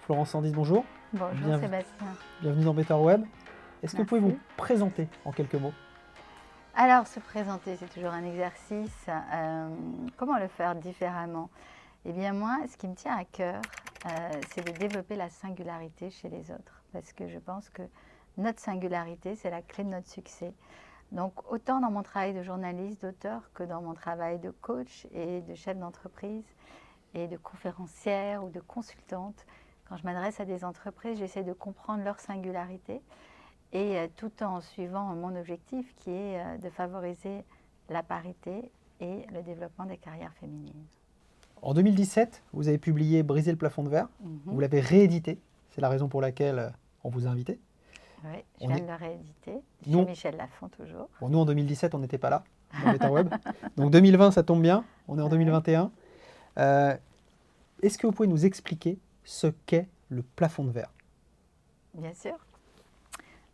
Florence Sandis, bonjour. Bonjour Sébastien. Bienvenue dans Better Web. Est-ce que vous pouvez Merci. vous présenter en quelques mots? Alors, se présenter, c'est toujours un exercice. Comment le faire différemment? Eh bien moi, ce qui me tient à cœur, c'est de développer la singularité chez les autres. Parce que je pense que notre singularité, c'est la clé de notre succès. Donc, autant dans mon travail de journaliste, d'auteur, que dans mon travail de coach et de chef d'entreprise et de conférencière ou de consultante, quand je m'adresse à des entreprises, j'essaie de comprendre leur singularité et tout en suivant mon objectif qui est de favoriser la parité et le développement des carrières féminines. En 2017, vous avez publié Briser le plafond de verre. Vous l'avez réédité. C'est la raison pour laquelle on vous a invité. Oui, je viens de le rééditer. Nous, Chez Michel Lafon toujours. Bon, nous, en 2017, on n'était pas là, dans Better Web. Donc 2020, ça tombe bien. On est en 2021. Est-ce que vous pouvez nous expliquer ce qu'est le plafond de verre? Bien sûr.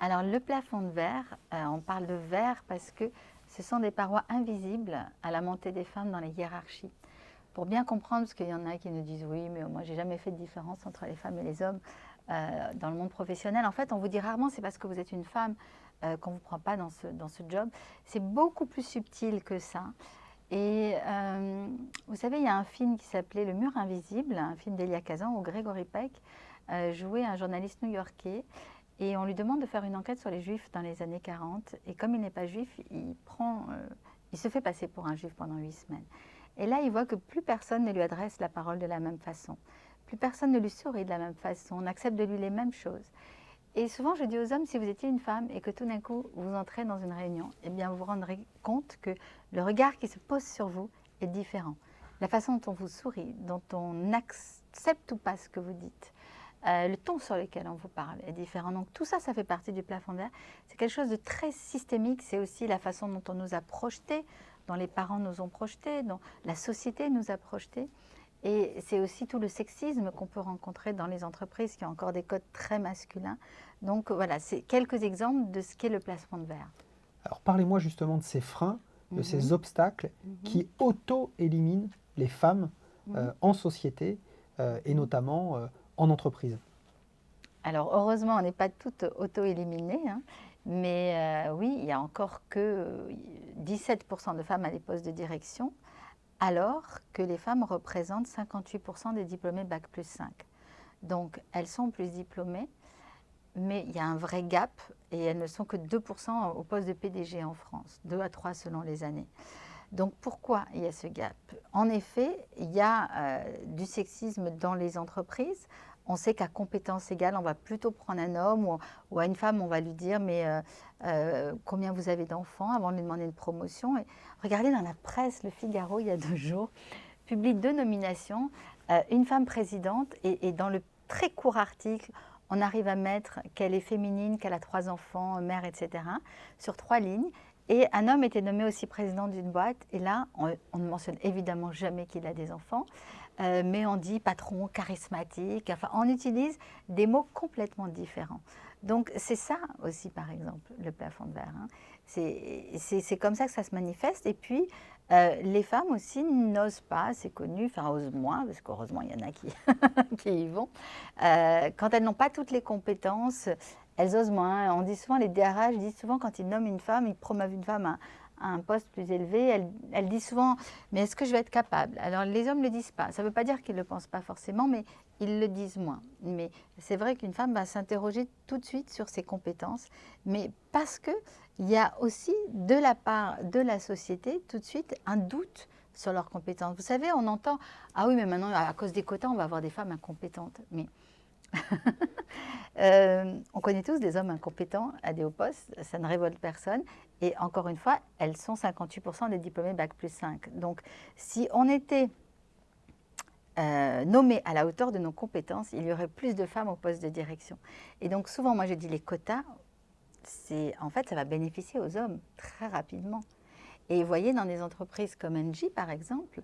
Alors, le plafond de verre, on parle de verre parce que ce sont des parois invisibles à la montée des femmes dans les hiérarchies. Pour bien comprendre, parce qu'il y en a qui nous disent « oui, mais moi, j'ai jamais fait de différence entre les femmes et les hommes dans le monde professionnel ». En fait, on vous dit rarement c'est parce que vous êtes une femme qu'on ne vous prend pas dans ce job. C'est beaucoup plus subtil que ça. Et vous savez, il y a un film qui s'appelait « Le mur invisible », un film d'Elia Kazan où Gregory Peck jouait un journaliste new-yorkais. Et on lui demande de faire une enquête sur les Juifs dans les années 40. Et comme il n'est pas juif, il se fait passer pour un juif pendant 8 semaines. Et là, il voit que plus personne ne lui adresse la parole de la même façon. Plus personne ne lui sourit de la même façon. On accepte de lui les mêmes choses. Et souvent, je dis aux hommes, si vous étiez une femme et que tout d'un coup, vous entrez dans une réunion, eh bien, vous vous rendrez compte que le regard qui se pose sur vous est différent. La façon dont on vous sourit, dont on n'accepte ou pas ce que vous dites, le ton sur lequel on vous parle est différent. Donc tout ça, ça fait partie du plafond de verre. C'est quelque chose de très systémique. C'est aussi la façon dont on nous a projetés, dont les parents nous ont projetés, dont la société nous a projetés. Et c'est aussi tout le sexisme qu'on peut rencontrer dans les entreprises qui ont encore des codes très masculins. Donc voilà, c'est quelques exemples de ce qu'est le plafond de verre. Alors parlez-moi justement de ces freins, de ces obstacles qui auto-éliminent les femmes en société et notamment en entreprise. Alors heureusement, on n'est pas toutes auto-éliminées, hein, mais oui, il n'y a encore que 17% de femmes à des postes de direction, alors que les femmes représentent 58% des diplômés Bac+5. Donc elles sont plus diplômées, mais il y a un vrai gap et elles ne sont que 2% au poste de PDG en France, 2 à 3 selon les années. Donc pourquoi il y a ce gap? En effet, il y a du sexisme dans les entreprises. On sait qu'à compétence égale, on va plutôt prendre un homme ou à une femme, on va lui dire « mais combien vous avez d'enfants ?» avant de lui demander une promotion. Et regardez dans la presse, Le Figaro, il y a 2 jours, publie 2 nominations, une femme présidente et dans le très court article, on arrive à mettre qu'elle est féminine, qu'elle a 3 enfants, mère, etc. sur 3 lignes. Et un homme était nommé aussi président d'une boîte. Et là, on ne mentionne évidemment jamais qu'il a des enfants, mais on dit patron, charismatique. Enfin, on utilise des mots complètement différents. Donc, c'est ça aussi, par exemple, le plafond de verre. Hein. C'est comme ça que ça se manifeste. Et puis, les femmes aussi n'osent pas, c'est connu, enfin osent moins, parce qu'heureusement, il y en a qui y vont. Quand elles n'ont pas toutes les compétences, elles osent moins. On dit souvent, les DRH disent souvent, quand ils nomment une femme, ils promeuvent une femme à un poste plus élevé, elles disent souvent, mais est-ce que je vais être capable? Alors les hommes ne le disent pas. Ça ne veut pas dire qu'ils ne le pensent pas forcément, mais ils le disent moins. Mais c'est vrai qu'une femme va s'interroger tout de suite sur ses compétences, mais parce qu'il y a aussi de la part de la société tout de suite un doute sur leurs compétences. Vous savez, on entend « Ah oui, mais maintenant, à cause des quotas, on va avoir des femmes incompétentes. » Mais on connaît tous des hommes incompétents à des hauts postes, ça ne révolte personne. Et encore une fois, elles sont 58% des diplômés Bac+5. Donc, si on était nommés à la hauteur de nos compétences, il y aurait plus de femmes au poste de direction. Et donc, souvent, moi, je dis les quotas, en fait, ça va bénéficier aux hommes très rapidement. Et vous voyez, dans des entreprises comme Engie, par exemple,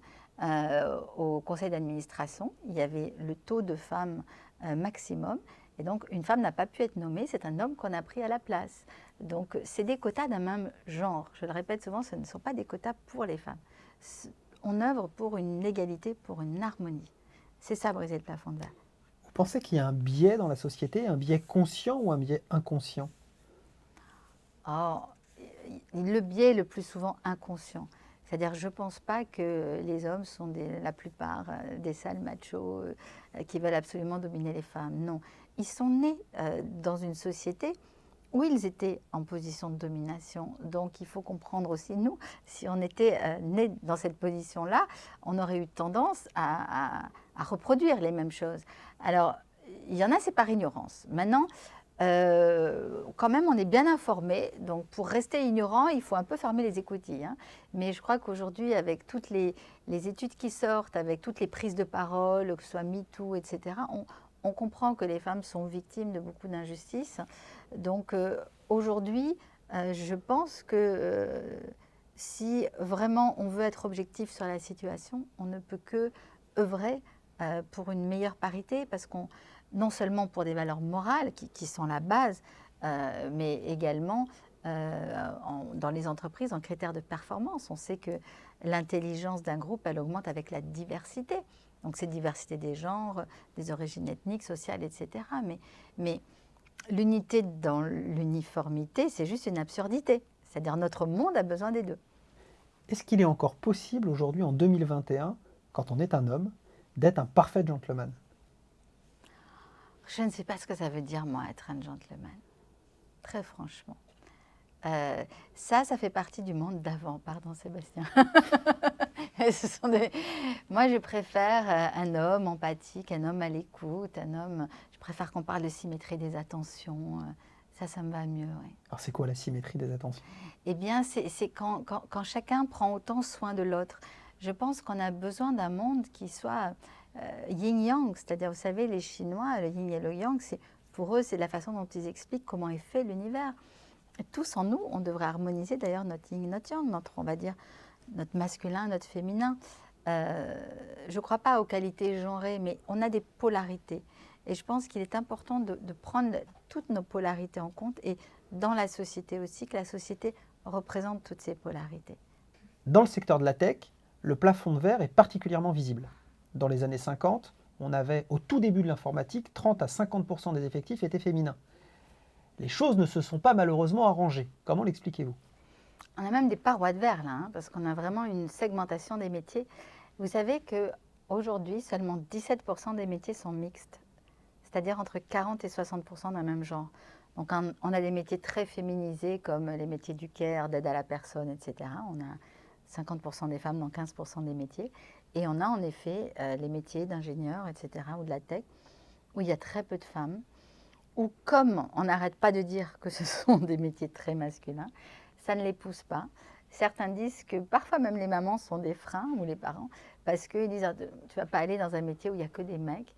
au conseil d'administration, il y avait le taux de femmes maximum. Et donc, une femme n'a pas pu être nommée, c'est un homme qu'on a pris à la place. Donc, c'est des quotas d'un même genre. Je le répète souvent, ce ne sont pas des quotas pour les femmes. On œuvre pour une égalité, pour une harmonie. C'est ça, briser le plafond de verre. pensez qu'il y a un biais dans la société, un biais conscient ou un biais inconscient? Oh, le biais est le plus souvent inconscient. C'est-à-dire, je ne pense pas que les hommes sont la plupart des sales machos qui veulent absolument dominer les femmes. Non, ils sont nés dans une société où ils étaient en position de domination. Donc, il faut comprendre aussi, nous, si on était nés dans cette position-là, on aurait eu tendance à reproduire les mêmes choses. Alors, il y en a, c'est par ignorance. Maintenant, quand même, on est bien informé. Donc, pour rester ignorant, il faut un peu fermer les écoutilles, hein. Mais je crois qu'aujourd'hui, avec toutes les études qui sortent, avec toutes les prises de parole, que ce soit MeToo, etc., on comprend que les femmes sont victimes de beaucoup d'injustices. Donc, aujourd'hui, je pense que si vraiment on veut être objectif sur la situation, on ne peut que œuvrer pour une meilleure parité, parce qu'on non seulement pour des valeurs morales qui sont la base, mais également dans les entreprises en critères de performance. On sait que l'intelligence d'un groupe, elle augmente avec la diversité. Donc c'est diversité des genres, des origines ethniques, sociales, etc. Mais l'unité dans l'uniformité, c'est juste une absurdité. C'est-à-dire notre monde a besoin des deux. Est-ce qu'il est encore possible aujourd'hui, en 2021, quand on est un homme, d'être un parfait gentleman? Je ne sais pas ce que ça veut dire, moi, être un gentleman. Très franchement. Ça fait partie du monde d'avant, pardon Sébastien. Moi, je préfère un homme empathique, un homme à l'écoute, un homme... Je préfère qu'on parle de symétrie des attentions. Ça me va mieux, oui. Alors c'est quoi la symétrie des attentions? Eh bien, c'est quand chacun prend autant soin de l'autre. Je pense qu'on a besoin d'un monde qui soit yin-yang, c'est-à-dire, vous savez, les Chinois, le yin et le yang, pour eux, c'est la façon dont ils expliquent comment est fait l'univers. Tous en nous, on devrait harmoniser d'ailleurs notre yin et notre yang, on va dire, notre masculin, notre féminin. Je ne crois pas aux qualités genrées, mais on a des polarités. Et je pense qu'il est important de prendre toutes nos polarités en compte, et dans la société aussi, que la société représente toutes ces polarités. Dans le secteur de la tech, le plafond de verre est particulièrement visible. Dans les années 50, on avait, au tout début de l'informatique, 30 à 50% des effectifs étaient féminins. Les choses ne se sont pas malheureusement arrangées. Comment l'expliquez-vous? On a même des parois de verre là, hein, parce qu'on a vraiment une segmentation des métiers. Vous savez qu'aujourd'hui, seulement 17% des métiers sont mixtes, c'est-à-dire entre 40 et 60% d'un même genre. Donc on a des métiers très féminisés comme les métiers du care, d'aide à la personne, etc. On a 50% des femmes dans 15% des métiers. Et on a en effet les métiers d'ingénieur, etc., ou de la tech, où il y a très peu de femmes, ou comme on n'arrête pas de dire que ce sont des métiers très masculins, ça ne les pousse pas. Certains disent que parfois même les mamans sont des freins, ou les parents, parce qu'ils disent tu ne vas pas aller dans un métier où il n'y a que des mecs.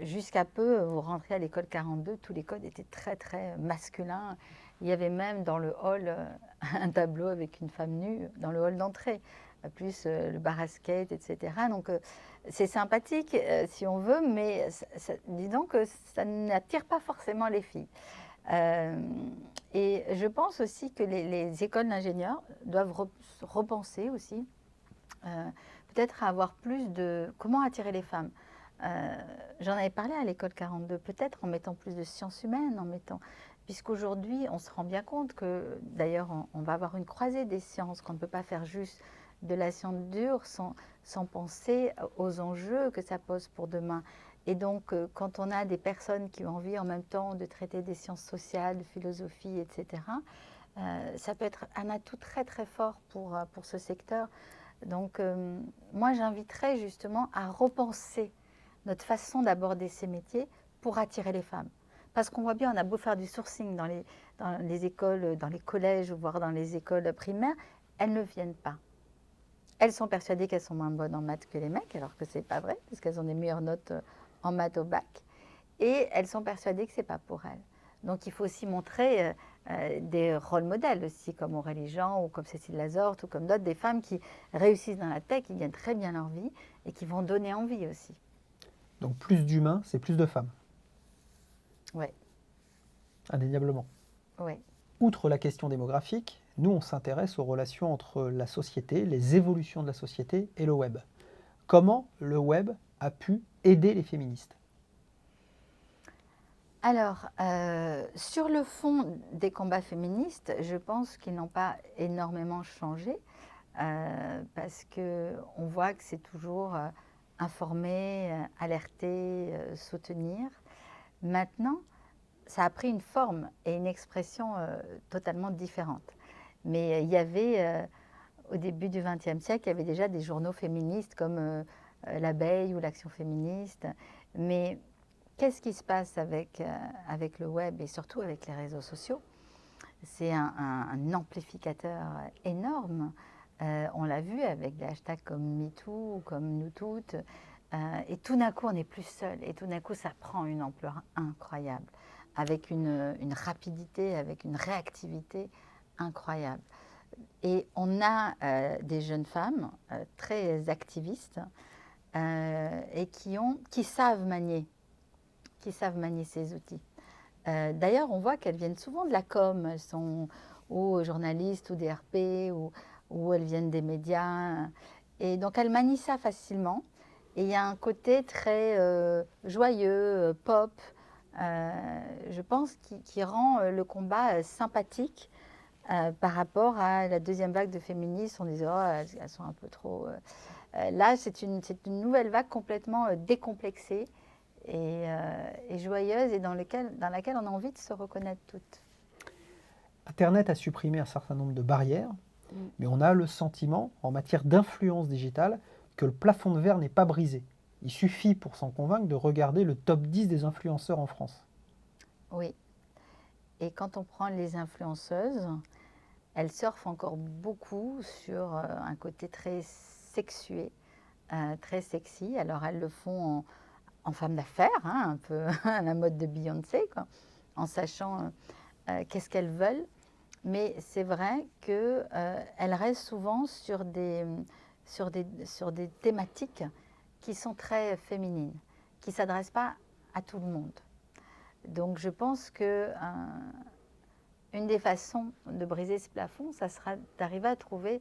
Jusqu'à peu, vous rentrez à l'école 42, tous les codes étaient très très masculins. Il y avait même dans le hall un tableau avec une femme nue dans le hall d'entrée, plus le bar à skate, etc. Donc c'est sympathique si on veut, mais disons que ça n'attire pas forcément les filles. Et je pense aussi que les écoles d'ingénieurs doivent repenser aussi, peut-être à avoir plus de... Comment attirer les femmes. J'en avais parlé à l'école 42, peut-être en mettant plus de sciences humaines, puisqu'aujourd'hui, on se rend bien compte que, d'ailleurs, on va avoir une croisée des sciences, qu'on ne peut pas faire juste de la science dure sans penser aux enjeux que ça pose pour demain. Et donc, quand on a des personnes qui ont envie en même temps de traiter des sciences sociales, de philosophie, etc., ça peut être un atout très très fort pour ce secteur. Donc, moi, j'inviterais justement à repenser notre façon d'aborder ces métiers pour attirer les femmes. Parce qu'on voit bien, on a beau faire du sourcing dans les écoles, dans les collèges, voire dans les écoles primaires, elles ne viennent pas. Elles sont persuadées qu'elles sont moins bonnes en maths que les mecs, alors que ce n'est pas vrai, parce qu'elles ont des meilleures notes en maths au bac. Et elles sont persuadées que ce n'est pas pour elles. Donc il faut aussi montrer des rôles modèles aussi, comme Aurélie Jean ou comme Cécile Lazorte ou comme d'autres, des femmes qui réussissent dans la tech, qui gagnent très bien leur vie et qui vont donner envie aussi. Donc plus d'humains, c'est plus de femmes. Oui. Indéniablement. Oui. Outre la question démographique, nous on s'intéresse aux relations entre la société, les évolutions de la société et le web. Comment le web a pu aider les féministes? Alors, sur le fond des combats féministes, je pense qu'ils n'ont pas énormément changé, parce qu'on voit que c'est toujours informer, alerter, soutenir. Maintenant, ça a pris une forme et une expression totalement différente. Mais il y avait, au début du XXe siècle, il y avait déjà des journaux féministes comme L'Abeille ou l'Action féministe. Mais qu'est-ce qui se passe avec le web et surtout avec les réseaux sociaux? C'est un amplificateur énorme. On l'a vu avec des hashtags comme MeToo ou comme Nous Toutes. Et tout d'un coup, on n'est plus seul. Et tout d'un coup, ça prend une ampleur incroyable, avec une rapidité, avec une réactivité incroyable. Et on a des jeunes femmes très activistes et qui savent manier ces outils. D'ailleurs, on voit qu'elles viennent souvent de la com, elles sont ou journalistes ou des RP ou elles viennent des médias. Et donc elles manient ça facilement. Et il y a un côté très joyeux, pop, je pense, qui rend le combat sympathique par rapport à la deuxième vague de féministes. On disait, oh, elles sont un peu trop... Là, c'est une nouvelle vague complètement décomplexée et joyeuse et dans laquelle on a envie de se reconnaître toutes. Internet a supprimé un certain nombre de barrières, mais on a le sentiment, en matière d'influence digitale, que le plafond de verre n'est pas brisé. Il suffit pour s'en convaincre de regarder le top 10 des influenceurs en France. Oui. Et quand on prend les influenceuses, elles surfent encore beaucoup sur un côté très sexué, très sexy. Alors elles le font en femme d'affaires, hein, un peu à la mode de Beyoncé, quoi, en sachant qu'est-ce qu'elles veulent. Mais c'est vrai qu'elles restent souvent sur des thématiques qui sont très féminines, qui ne s'adressent pas à tout le monde. Donc je pense que une des façons de briser ce plafond, ça sera d'arriver à trouver,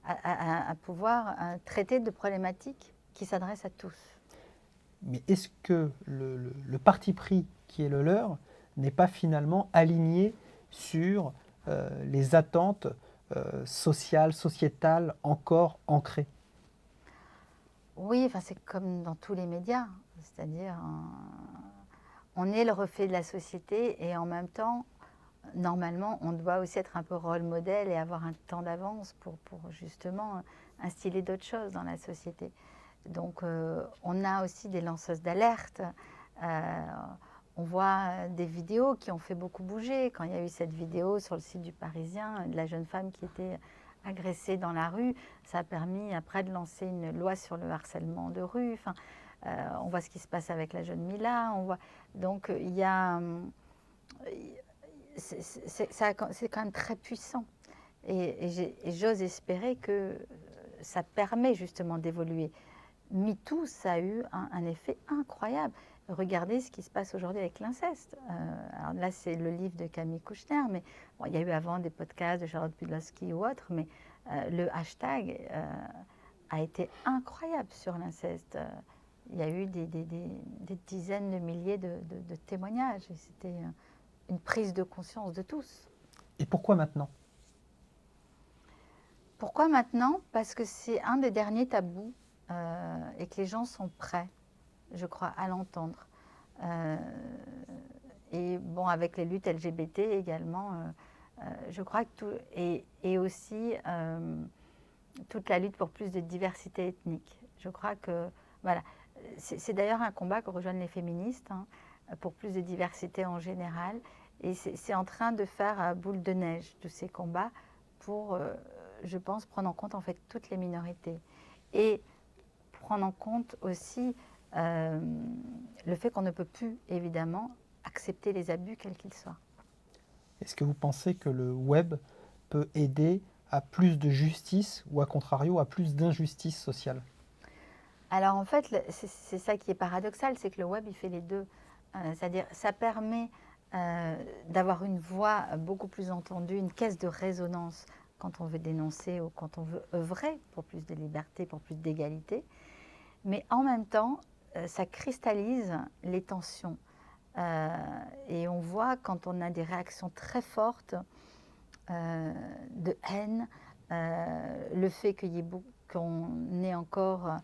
à pouvoir traiter de problématiques qui s'adressent à tous. Mais est-ce que le parti pris qui est le leur n'est pas finalement aligné sur les attentes sociales, sociétales encore ancrées? Oui, enfin, c'est comme dans tous les médias, c'est-à-dire on est le reflet de la société et en même temps, normalement, on doit aussi être un peu rôle modèle et avoir un temps d'avance pour justement instiller d'autres choses dans la société. Donc, on a aussi des lanceuses d'alerte. On voit des vidéos qui ont fait beaucoup bouger. Quand il y a eu cette vidéo sur le site du Parisien de la jeune femme qui était agressée dans la rue, ça a permis après de lancer une loi sur le harcèlement de rue. Enfin, on voit ce qui se passe avec la jeune Mila. Donc, il y a... c'est quand même très puissant. Et j'ose espérer que ça permet justement d'évoluer. MeToo, ça a eu un effet incroyable. Regardez ce qui se passe aujourd'hui avec l'inceste. Alors là, c'est le livre de Camille Kouchner, mais bon, il y a eu avant des podcasts de Charlotte Pudlowski ou autres, mais le hashtag a été incroyable sur l'inceste. Il y a eu des dizaines de milliers de témoignages. Et c'était une prise de conscience de tous. Et pourquoi maintenant? Pourquoi maintenant? Parce que c'est un des derniers tabous et que les gens sont prêts, je crois, à l'entendre. Et bon, avec les luttes LGBT également, je crois que tout, et aussi toute la lutte pour plus de diversité ethnique. Je crois que, voilà, c'est d'ailleurs un combat que rejoignent les féministes, hein, pour plus de diversité en général. Et c'est en train de faire boule de neige, tous ces combats, pour, je pense, prendre en compte en fait toutes les minorités. Et prendre en compte aussi le fait qu'on ne peut plus, évidemment, accepter les abus, quels qu'ils soient. Est-ce que vous pensez que le web peut aider à plus de justice ou, à contrario, à plus d'injustice sociale? Alors en fait, c'est ça qui est paradoxal, c'est que le web, il fait les deux. C'est-à-dire, ça permet d'avoir une voix beaucoup plus entendue, une caisse de résonance quand on veut dénoncer ou quand on veut œuvrer pour plus de liberté, pour plus d'égalité. Mais en même temps, ça cristallise les tensions. Et on voit quand on a des réactions très fortes de haine, le fait qu'on ait encore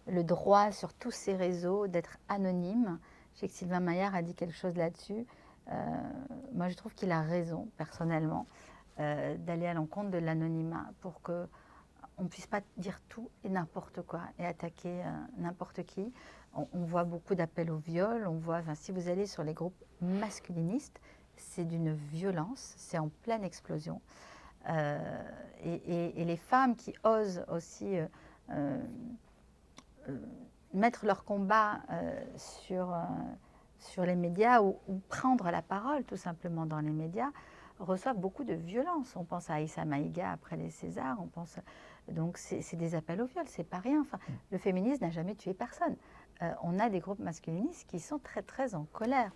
le droit sur tous ces réseaux d'être anonyme. Je sais que Sylvain Maillard a dit quelque chose là-dessus. Moi, je trouve qu'il a raison, personnellement, d'aller à l'encontre de l'anonymat pour qu'on ne puisse pas dire tout et n'importe quoi et attaquer n'importe qui. On voit beaucoup d'appels au viol. On voit, si vous allez sur les groupes masculinistes, c'est d'une violence, c'est en pleine explosion. Et les femmes qui osent aussi mettre leur combat sur les médias ou prendre la parole tout simplement dans les médias reçoivent beaucoup de violence. On pense à Aïssa Maïga après les Césars, donc c'est des appels au viol, c'est pas rien. Enfin, le féminisme n'a jamais tué personne. On a des groupes masculinistes qui sont très très en colère.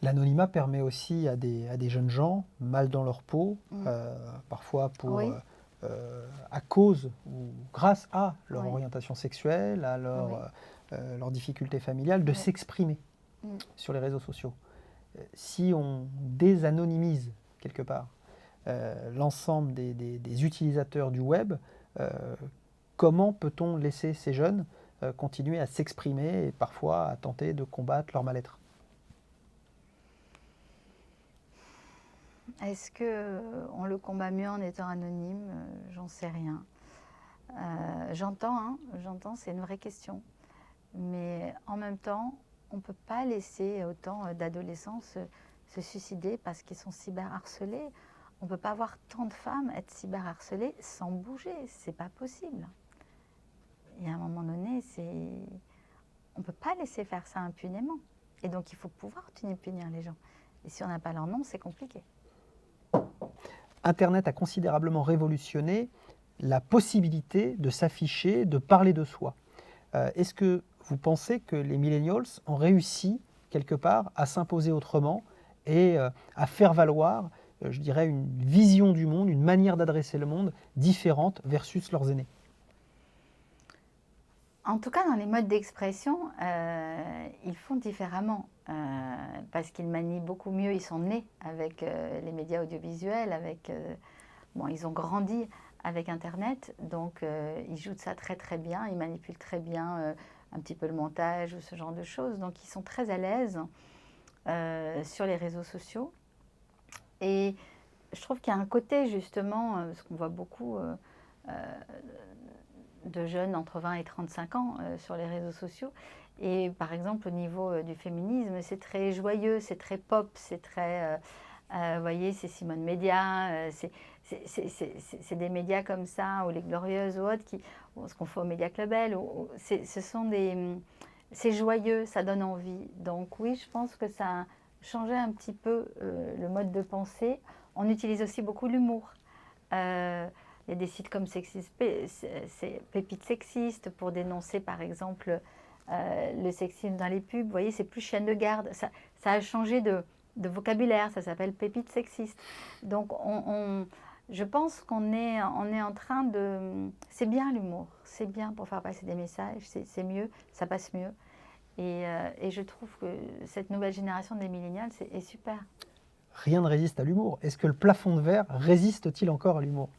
L'anonymat permet aussi à des jeunes gens, mal dans leur peau, parfois Oui. à cause ou grâce à leur Oui. orientation sexuelle, à leurs difficultés familiales, de s'exprimer sur les réseaux sociaux. Si on désanonymise quelque part l'ensemble des utilisateurs du web, comment peut-on laisser ces jeunes continuer à s'exprimer et parfois à tenter de combattre leur mal-être? Est-ce qu'on le combat mieux en étant anonyme? J'en sais rien. J'entends, c'est une vraie question. Mais en même temps, on ne peut pas laisser autant d'adolescents se suicider parce qu'ils sont cyberharcelés. On ne peut pas voir tant de femmes être cyberharcelées sans bouger. C'est pas possible. Et à un moment donné, on ne peut pas laisser faire ça impunément. Et donc, il faut pouvoir punir les gens. Et si on n'a pas leur nom, c'est compliqué. Internet a considérablement révolutionné la possibilité de s'afficher, de parler de soi. Est-ce que vous pensez que les millennials ont réussi, quelque part, à s'imposer autrement et à faire valoir, je dirais, une vision du monde, une manière d'adresser le monde différente versus leurs aînés? En tout cas, dans les modes d'expression, ils font différemment parce qu'ils manient beaucoup mieux. Ils sont nés avec les médias audiovisuels, ils ont grandi avec Internet, donc ils jouent de ça très très bien. Ils manipulent très bien un petit peu le montage ou ce genre de choses. Donc ils sont très à l'aise sur les réseaux sociaux. Et je trouve qu'il y a un côté justement, parce qu'on voit beaucoup de jeunes entre 20 et 35 ans sur les réseaux sociaux. Et par exemple, au niveau du féminisme, c'est très joyeux, c'est très pop, c'est très... vous voyez, c'est Simone Média, c'est des médias comme ça, ou les Glorieuses ou autres, ce qu'on fait au Média Club L, c'est joyeux, ça donne envie. Donc oui, je pense que ça a changé un petit peu le mode de pensée. On utilise aussi beaucoup l'humour. Il y a des sites comme Pépites sexistes pour dénoncer par exemple le sexisme dans les pubs. Vous voyez, c'est plus chienne de garde. Ça a changé de vocabulaire, ça s'appelle Pépites sexistes. Donc je pense qu'on est en train de... C'est bien l'humour, c'est bien pour faire passer des messages, c'est mieux, ça passe mieux. Et je trouve que cette nouvelle génération des millénials est super. Rien ne résiste à l'humour. Est-ce que le plafond de verre résiste-t-il encore à l'humour?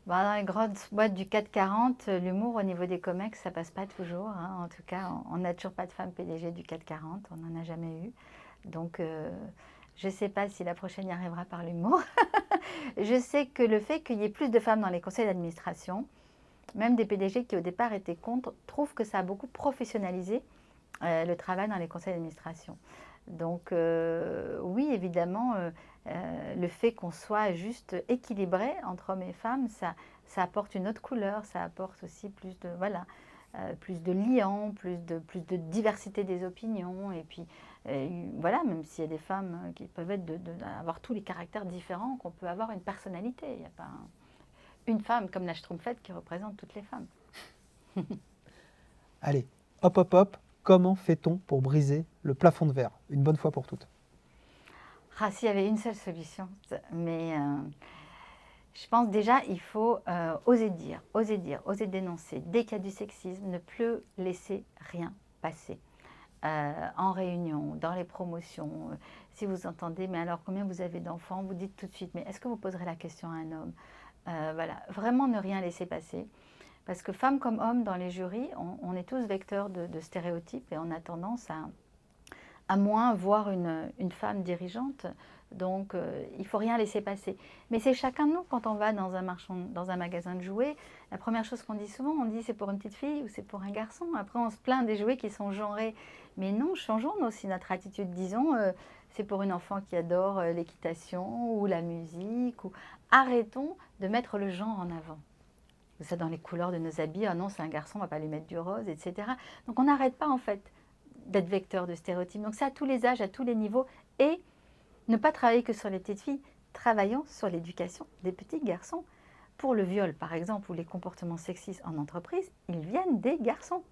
Dans les grosses boîtes du 440, l'humour au niveau des comex, ça passe pas toujours. En tout cas, on n'a toujours pas de femme PDG du 440, on n'en a jamais eu. Donc, je ne sais pas si la prochaine y arrivera par l'humour. Je sais que le fait qu'il y ait plus de femmes dans les conseils d'administration, même des PDG qui au départ étaient contre, trouvent que ça a beaucoup professionnalisé le travail dans les conseils d'administration. Donc oui, évidemment, le fait qu'on soit juste équilibré entre hommes et femmes, ça apporte une autre couleur, ça apporte aussi plus de liant, plus de diversité des opinions. Et puis même s'il y a des femmes qui peuvent avoir tous les caractères différents, qu'on peut avoir une personnalité. Il n'y a pas une femme comme la Schtroumpfette qui représente toutes les femmes. Allez, hop, hop, hop. Comment fait-on pour briser le plafond de verre, une bonne fois pour toutes? S'il y avait une seule solution, mais je pense déjà il faut oser dire, oser dénoncer. Dès qu'il y a du sexisme, ne plus laisser rien passer. en réunion, dans les promotions. Si vous entendez, mais alors combien vous avez d'enfants, vous dites tout de suite, mais est-ce que vous poserez la question à un homme? Voilà, vraiment ne rien laisser passer. Parce que femmes comme hommes, dans les jurys, on est tous vecteurs de stéréotypes et on a tendance à moins voir une femme dirigeante. Donc, il ne faut rien laisser passer. Mais c'est chacun de nous, quand on va dans un magasin de jouets, la première chose qu'on dit souvent, on dit c'est pour une petite fille ou c'est pour un garçon. Après, on se plaint des jouets qui sont genrés. Mais non, changeons aussi notre attitude. Disons, c'est pour une enfant qui adore l'équitation ou la musique. Arrêtons de mettre le genre en avant. Ça, dans les couleurs de nos habits, ah non, c'est un garçon, on ne va pas lui mettre du rose, etc. Donc, on n'arrête pas, en fait, d'être vecteur de stéréotypes. Donc, c'est à tous les âges, à tous les niveaux. Et ne pas travailler que sur les petites filles, travaillons sur l'éducation des petits garçons. Pour le viol, par exemple, ou les comportements sexistes en entreprise, ils viennent des garçons.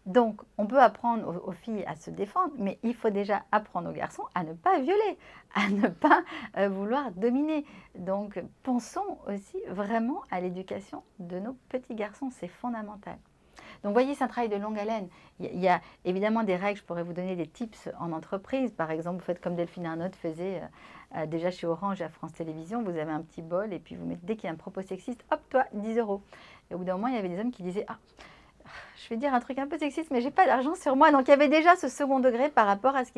Donc, on peut apprendre aux filles à se défendre, mais il faut déjà apprendre aux garçons à ne pas violer, à ne pas vouloir dominer. Donc, pensons aussi vraiment à l'éducation de nos petits garçons, c'est fondamental. Donc, vous voyez, c'est un travail de longue haleine. Il y a évidemment des règles, je pourrais vous donner des tips en entreprise. Par exemple, vous faites comme Delphine Arnaud faisait déjà chez Orange et à France Télévisions, vous avez un petit bol et puis vous mettez, dès qu'il y a un propos sexiste, hop, toi, 10 euros. Et au bout d'un moment, il y avait des hommes qui disaient, ah, je vais dire un truc un peu sexiste, mais j'ai pas d'argent sur moi. Donc, il y avait déjà ce second degré par rapport à ce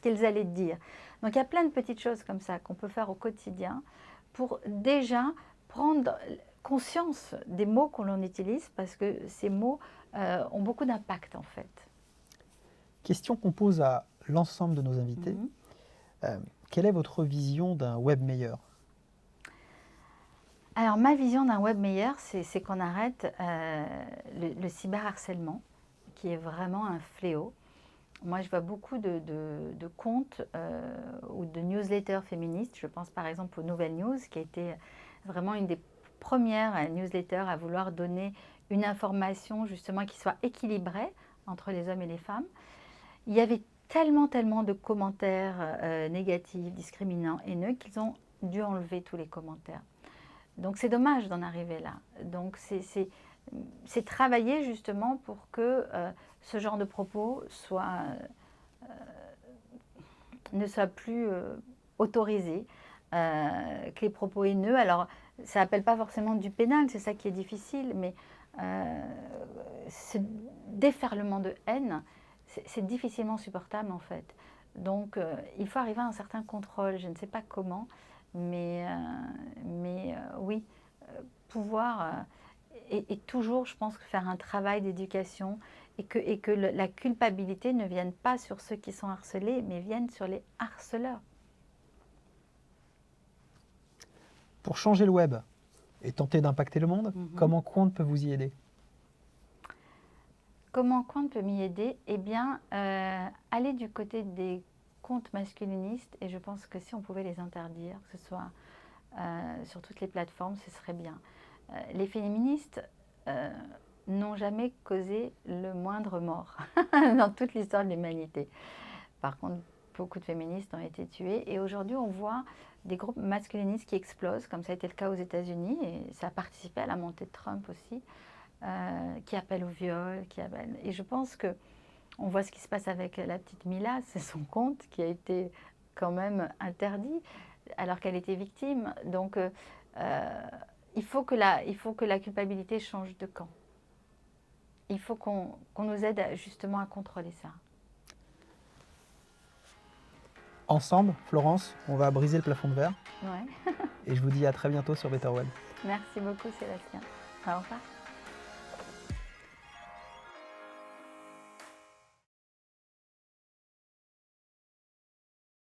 qu'ils allaient dire. Donc, il y a plein de petites choses comme ça qu'on peut faire au quotidien pour déjà prendre conscience des mots que l'on utilise parce que ces mots ont beaucoup d'impact en fait. Question qu'on pose à l'ensemble de nos invités. Quelle est votre vision d'un web meilleur? Alors, ma vision d'un web meilleur, c'est qu'on arrête le cyberharcèlement, qui est vraiment un fléau. Moi, je vois beaucoup de comptes ou de newsletters féministes. Je pense par exemple aux Nouvelles News, qui a été vraiment une des premières newsletters à vouloir donner une information justement qui soit équilibrée entre les hommes et les femmes. Il y avait tellement de commentaires négatifs, discriminants, haineux, qu'ils ont dû enlever tous les commentaires. Donc c'est dommage d'en arriver là. Donc c'est travailler justement pour que ce genre de propos ne soit plus autorisé, que les propos haineux, alors ça n'appelle pas forcément du pénal, c'est ça qui est difficile, mais ce déferlement de haine, c'est difficilement supportable en fait. Donc il faut arriver à un certain contrôle, je ne sais pas comment, mais oui, pouvoir et toujours, je pense, faire un travail d'éducation et que la culpabilité ne vienne pas sur ceux qui sont harcelés, mais vienne sur les harceleurs. Pour changer le web et tenter d'impacter le monde, comment Quant peut vous y aider? Comment Quant peut m'y aider? Eh bien, aller du côté des comptes masculinistes, et je pense que si on pouvait les interdire, que ce soit sur toutes les plateformes, ce serait bien. Les féministes n'ont jamais causé le moindre mort dans toute l'histoire de l'humanité. Par contre, beaucoup de féministes ont été tuées et aujourd'hui on voit des groupes masculinistes qui explosent, comme ça a été le cas aux États-Unis et ça a participé à la montée de Trump aussi, qui appellent au viol, et je pense que on voit ce qui se passe avec la petite Mila, c'est son compte qui a été quand même interdit alors qu'elle était victime. Donc il faut que la culpabilité change de camp. Il faut qu'on nous aide justement à contrôler ça. Ensemble, Florence, on va briser le plafond de verre. Ouais. Et je vous dis à très bientôt sur Better Web. Merci beaucoup Sébastien. Au revoir.